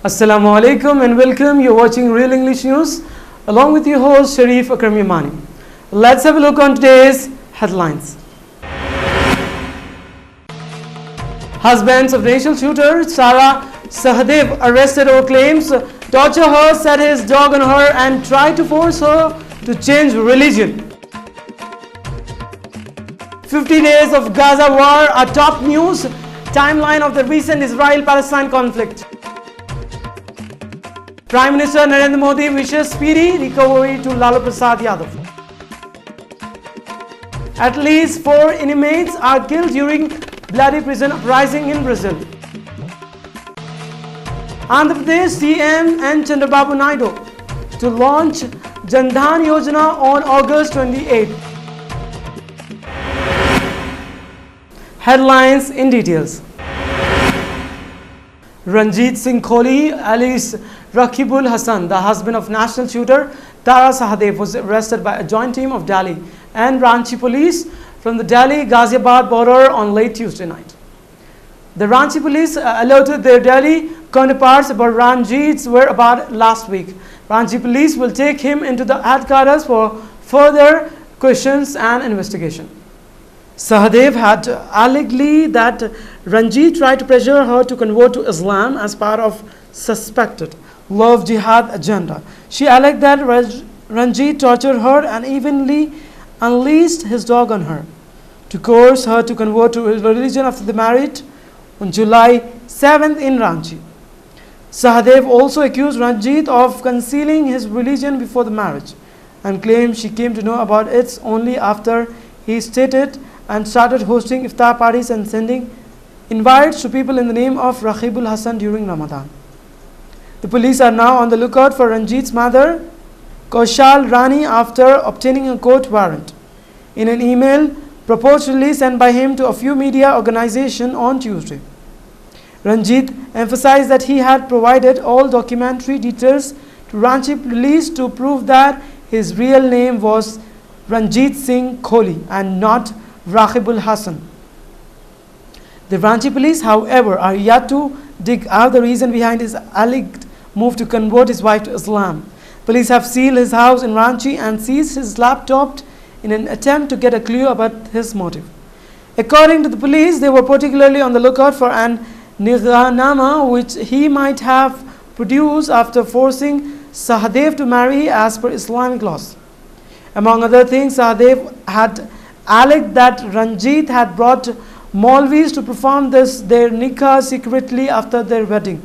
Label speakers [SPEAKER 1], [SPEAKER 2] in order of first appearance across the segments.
[SPEAKER 1] Assalamu alaikum and welcome. You're watching Real English News along with your host Sharif Akram Yamani. Let's have a look on today's headlines. Husbands of racial shooter Sara Sahadev arrested over claims torture her, set his dog on her and tried to force her to change religion. 50 days of Gaza war are top news. Timeline of the recent Israel-Palestine conflict. Prime Minister Narendra Modi wishes speedy recovery to Lalu Prasad Yadav. At least 4 inmates are killed during bloody prison uprising in Brazil. Andhra Pradesh CM N. Chandrababu Naidu to launch Jan Dhan Yojana on August 28. Headlines in details. Ranjit Singh Kohli alias Rakhibul Hassan, the husband of national shooter Tara Sahadev, was arrested by a joint team of Delhi and Ranchi police from the Delhi-Ghaziabad border on late Tuesday night. The Ranchi police alerted their Delhi counterparts about Ranjit's whereabouts last week. Ranchi police will take him into the headquarters for further questions and investigation. Sahadev had alleged that Ranjit tried to pressure her to convert to Islam as part of suspected love jihad agenda. She alleged that Ranjit tortured her and evenly unleashed his dog on her to coerce her to convert to religion after the marriage on July 7th in Ranchi. Sahadev also accused Ranjit of concealing his religion before the marriage and claimed she came to know about it only after he stated and started hosting iftar parties and sending invites to people in the name of Rakhibul Hassan during Ramadan. The police are now on the lookout for Ranjit's mother, Kaushal Rani, after obtaining a court warrant. In an email purportedly sent by him to a few media organizations on Tuesday, Ranjit emphasized that he had provided all documentary details to Ranchi police to prove that his real name was Ranjit Singh Kohli and not Rakhibul Hassan. The Ranchi police, however, are yet to dig out the reason behind his alleged move to convert his wife to Islam. Police have sealed his house in Ranchi and seized his laptop in an attempt to get a clue about his motive. According to the police, they were particularly on the lookout for an nighahnama which he might have produced after forcing Sahadev to marry as per Islamic laws. Among other things, Sahadev had alleged that Ranjit had brought Maulvis to perform their nikah secretly after their wedding.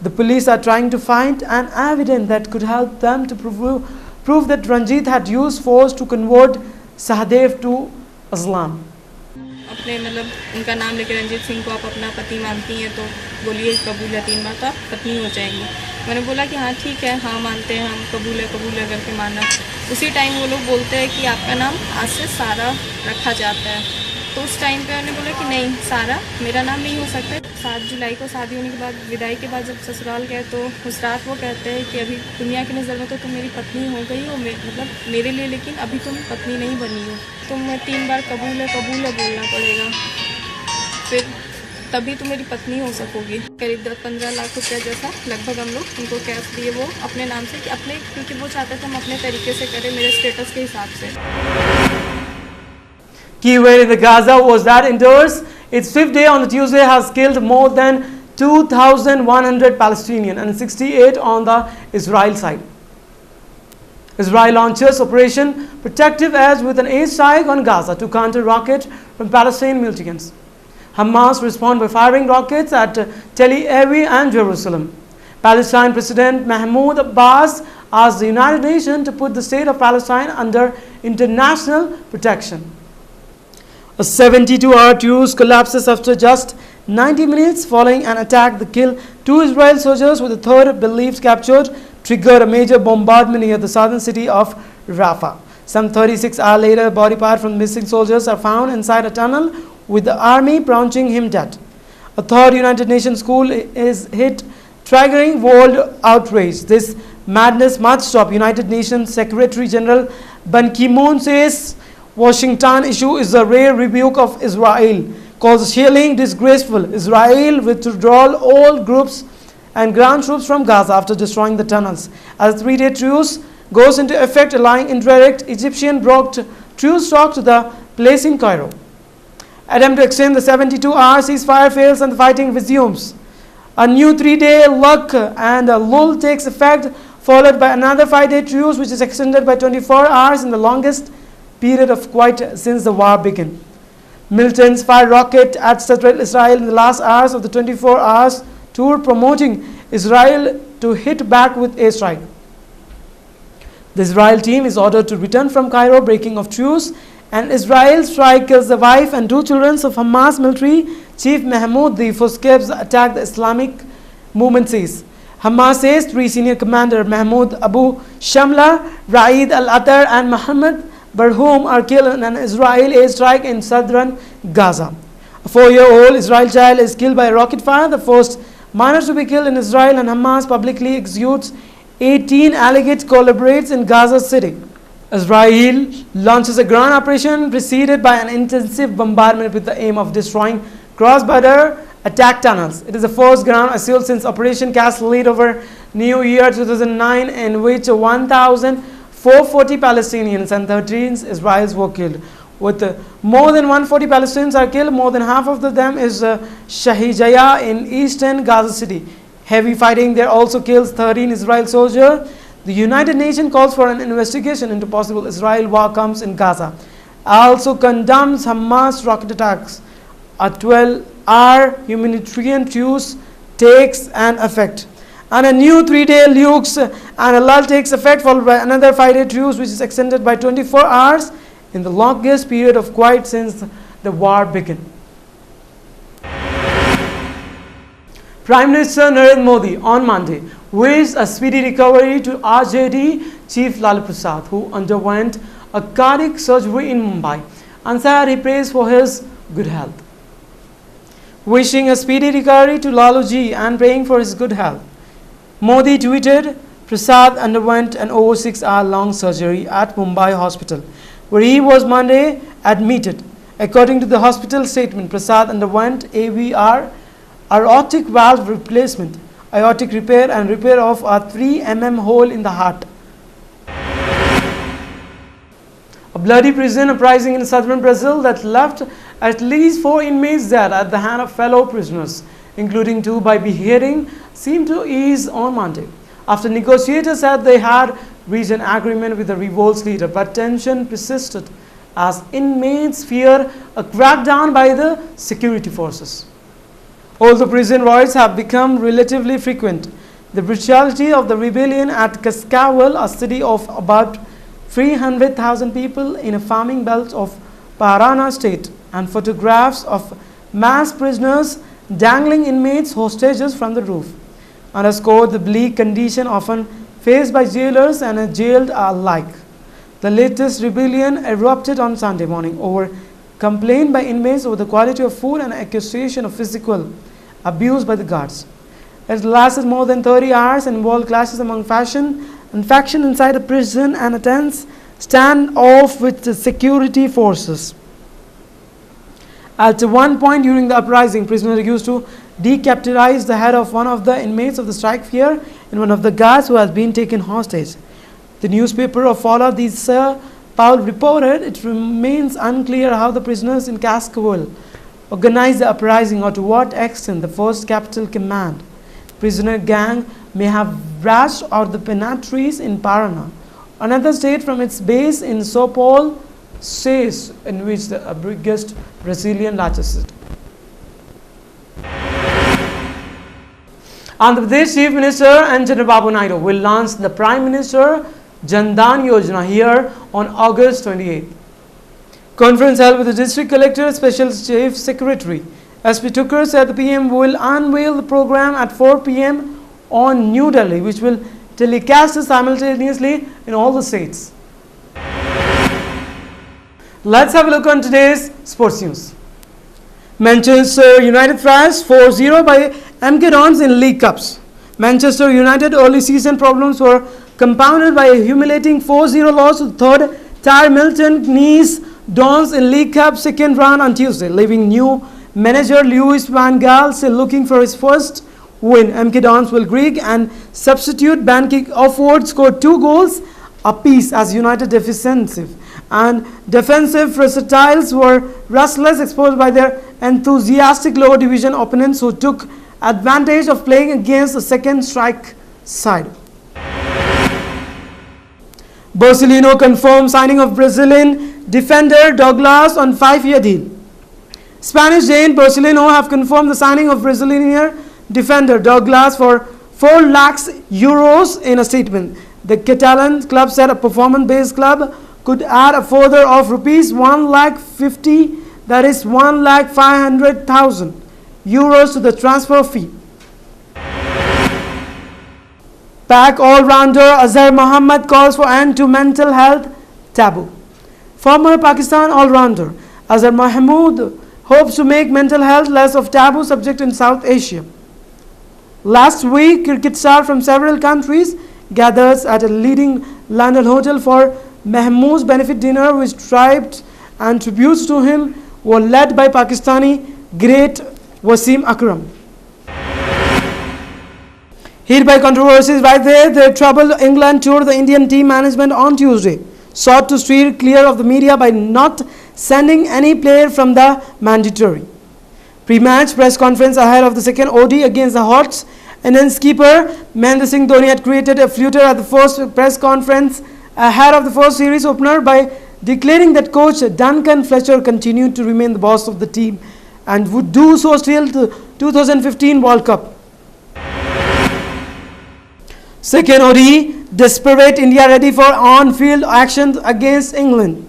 [SPEAKER 1] The police are trying to find an evidence that could help them to prove that Ranjit had used force to convert Sahadev to Islam.
[SPEAKER 2] अपने मतलब उनका नाम लेके रंजीत सिंह को आप अपना पति मानती हैं तो बोलिए कबूल है 3 बार तो आप पत्नी हो जाएंगी। मैंने बोला कि हाँ ठीक है, हाँ मानते हैं हम, कबूल है करके माना। उसी टाइम वो लोग बोलते हैं कि आपका नाम आज से सारा रखा जाता है। तो उस टाइम पे मैंने बोला कि नहीं, सारा मेरा नाम नहीं हो सकता। 7 जुलाई को शादी होने के बाद विदाई के बाद जब ससुराल गए तो उस रात वो कहते हैं कि अभी दुनिया की नज़र में तो तुम मेरी पत्नी हो गई हो, मतलब मेरे लिए, लेकिन अभी तुम पत्नी नहीं बनी हो। तुम्हें 3 बार कबूल है बोलना पड़ेगा, फिर तभी तुम मेरी पत्नी हो सकोगी। करीब 10-15 लाख रुपया जैसा लगभग हम लोग उनको कैश दिए, वो अपने नाम से, कि अपने, क्योंकि वो चाहते थे हम अपने तरीके से करें, मेरे स्टेटस के हिसाब से।
[SPEAKER 1] Key event in the Gaza was that indoors, its 5th day on the Tuesday has killed more than 2,100 Palestinians and 68 on the Israel side. Israel launches Operation Protective Edge with an airstrike on Gaza to counter rockets from Palestinian militants. Hamas respond by firing rockets at Tel Aviv and Jerusalem. Palestine President Mahmoud Abbas asked the United Nations to put the state of Palestine under international protection. A 72-hour truce collapses after just 90 minutes following an attack that killed 2 Israeli soldiers, with a third believed captured, triggered a major bombardment near the southern city of Rafah. Some 36 hours later, body parts from missing soldiers are found inside a tunnel, with the army pronouncing him dead. A third United Nations school is hit, triggering world outrage. This madness must stop. United Nations Secretary General Ban Ki-moon says Washington issue is a rare rebuke of Israel, calls shelling disgraceful. Israel withdraw all groups and ground troops from Gaza after destroying the tunnels. As a 3-day truce goes into effect, allowing indirect Egyptian-broked truce talk to the place in Cairo. Attempt to extend the 72-hour ceasefire fails and the fighting resumes. A new 3-day lock and a lull takes effect, followed by another 5-day truce which is extended by 24 hours in the longest period of quiet since the war began. Militants fired rocket at Central Israel in the last hours of the 24 hours tour, promoting Israel to hit back with airstrike. The Israel team is ordered to return from Cairo, breaking of truce, and Israel strike kills the wife and 2 children of Hamas military chief Mahmoud. The footsteps attacked the Islamic movement says. Hamas says 3 senior commander Mahmoud Abu Shamla, Raid al-Attar and Muhammad Barhoum are killed in an Israeli airstrike in southern Gaza. A 4-year-old Israeli child is killed by rocket fire, the first minor to be killed in Israel, and Hamas publicly executes 18 alleged collaborators in Gaza City. Israel launches a ground operation preceded by an intensive bombardment with the aim of destroying cross-border attack tunnels. It is the first ground assault since Operation Cast Lead over New Year 2009, in which 1,440 Palestinians and 13 Israelis were killed. With more than 140 Palestinians are killed, more than half of them is Shahijaya in eastern Gaza City. Heavy fighting there also kills 13 Israeli soldiers. The United Nations calls for an investigation into possible Israel war crimes in Gaza. Also condemns Hamas rocket attacks. A 12-hour humanitarian truce takes an effect. And a new 3-day luxe and a lull takes effect, followed by another 5-day truce which is extended by 24 hours in the longest period of quiet since the war began. Prime Minister Narendra Modi on Monday wished a speedy recovery to RJD Chief Lalu Prasad, who underwent a cardiac surgery in Mumbai, and said he prays for his good health. Wishing a speedy recovery to Lalu ji and praying for his good health, Modi tweeted, Prasad underwent an over 6-hour-long surgery at Mumbai hospital, where he was Monday admitted. According to the hospital statement, Prasad underwent AVR, aortic valve replacement, aortic repair and repair of a 3 mm hole in the heart. A bloody prison uprising in southern Brazil that left at least 4 inmates dead at the hand of fellow prisoners, including 2 by beheading, seemed to ease on Monday, after negotiators said they had reached an agreement with the revolt's leader, but tension persisted as inmates fear a crackdown by the security forces. Although prison riots have become relatively frequent, the brutality of the rebellion at Cascavel, a city of about 300,000 people in a farming belt of Paraná state, and photographs of mass prisoners dangling inmates hostages from the roof underscored the bleak condition often faced by jailers and jailed alike. The latest rebellion erupted on Sunday morning over complaint by inmates over the quality of food and accusation of physical abuse by the guards. It lasted more than 30 hours and involved clashes among faction inside the prison and a tense standoff with the security forces. At one point during the uprising, prisoners used to decapitalize the head of one of the inmates of the strike fear and one of the guards who has been taken hostage. The newspaper of Follow These Paul reported it remains unclear how the prisoners in Cascavel organized the uprising or to what extent the First Capital Command prisoner gang may have rushed out the penetraries in Paraná, another state from its base in Sao Paulo, says in which the biggest Brazilian largest. Andhra Pradesh Chief Minister and Chandrababu Naidu will launch the Prime Minister Jan Dhan Yojana here on August 28th. Conference held with the District Collector, Special Chief Secretary SP Tucker said the PM will unveil the program at 4 p.m. on New Delhi, which will telecast simultaneously in all the states. Let's have a look on today's sports news. Manchester United thrashed 4-0 by MK Dons in League Cups. Manchester United early season problems were compounded by a humiliating 4-0 loss to third tier Milton Keynes Dons in League Cup second round on Tuesday, leaving new manager Louis van Gaal still looking for his first win. MK Dons will Greek and substitute Banki Offord scored 2 goals apiece as United defensive and defensive versatiles were restless, exposed by their enthusiastic lower division opponents who took advantage of playing against the second strike side. Barcelona confirmed signing of Brazilian defender Douglas on 5-year deal. Spanish giant Barcelona have confirmed the signing of Brazilian defender Douglas for 4 lakhs euros in a statement. The Catalan club said a performance-based club could add a further of rupees 1,50,000, that is 1,500,000 euros to the transfer fee. Pak all-rounder Azhar Mohammed calls for end to mental health taboo. Former Pakistan all-rounder Azhar Mahmood hopes to make mental health less of taboo subject in South Asia. Last week, cricket stars from several countries gathered at a leading London hotel for Mahmood's benefit dinner, which tributes and tributes to him were led by Pakistani great Wasim Akram. Hit by controversies right there, the troubled England tour, the Indian team management on Tuesday sought to steer clear of the media by not sending any player from the mandatory pre-match press conference ahead of the second OD against the Hawks. Indian skipper Mahendra Singh Dhoni had created a flutter at the first press conference ahead of the first series opener by declaring that coach Duncan Fletcher continued to remain the boss of the team and would do so till the 2015 World Cup. Second OD, desperate India ready for on-field action against England.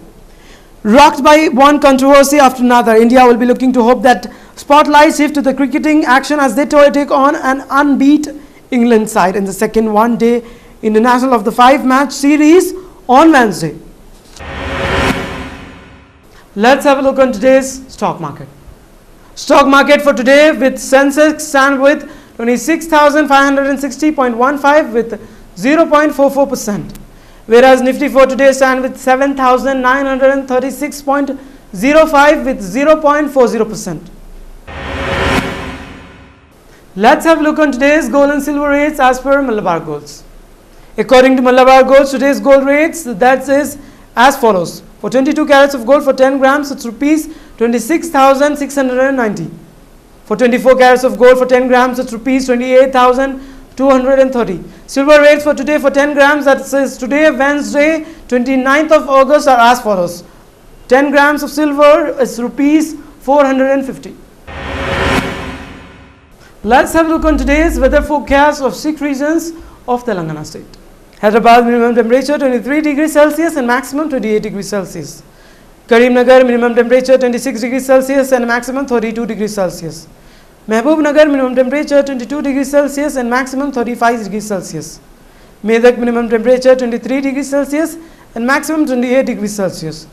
[SPEAKER 1] Rocked by one controversy after another, India will be looking to hope that spotlight shift to the cricketing action as they take on an unbeat England side in the second one-day international of the 5-match series on Wednesday. Let's have a look on today's stock market. Stock market for today with Sensex stand with 26,560.15 with 0.44%. Whereas Nifty for today stand with 7,936.05 with 0.40%. Let's have a look on today's gold and silver rates as per Malabar Golds. According to Malabar Golds, today's gold rates that is as follows. For 22 carats of gold for 10 grams, it's rupees 26,690. For 24 carats of gold for 10 grams, it's rupees 28,230. Silver rates for today for 10 grams, that is today Wednesday 29th of August are as follows. 10 grams of silver is rupees 450. Let's have a look on today's weather forecast of 6 regions of Telangana state. Hyderabad minimum temperature 23 degrees Celsius and maximum 28 degrees Celsius. Karimnagar minimum temperature 26 degrees Celsius and maximum 32 degrees Celsius. Mehbubnagar minimum temperature 22 degrees Celsius and maximum 35 degrees Celsius. Medak minimum temperature 23 degrees Celsius and maximum 28 degrees Celsius.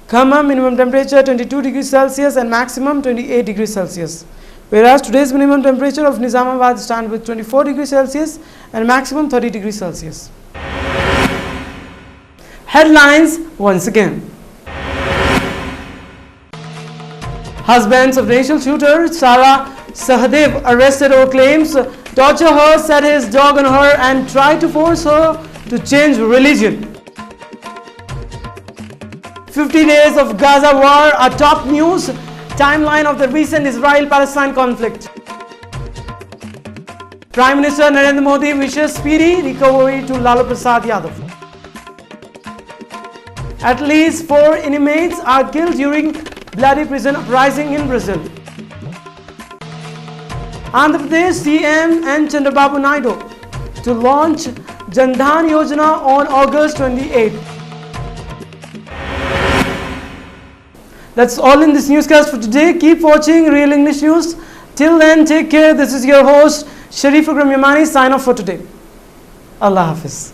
[SPEAKER 1] Khammam minimum temperature 22 degrees Celsius and maximum 28 degrees Celsius. Whereas today's minimum temperature of Nizamabad stand with 24 degrees Celsius and maximum 30 degrees Celsius. Headlines once again. Husbands of racial shooter Tara Sahadev arrested over claims torture her, set his dog on her and tried to force her to change religion. 50 days of Gaza war are top news. Timeline of the recent Israel-Palestine conflict. Prime Minister Narendra Modi wishes speedy recovery to Lalu Prasad Yadav. At least 4 inmates are killed during bloody prison uprising in Brazil. Andhra Pradesh CM and Chandrababu Naidu to launch Jan Dhan Yojana on August 28th. That's all in this newscast for today. Keep watching Real English News. Till then, take care. This is your host Sharif Akram Yamani. Sign off for today. Allah Hafiz.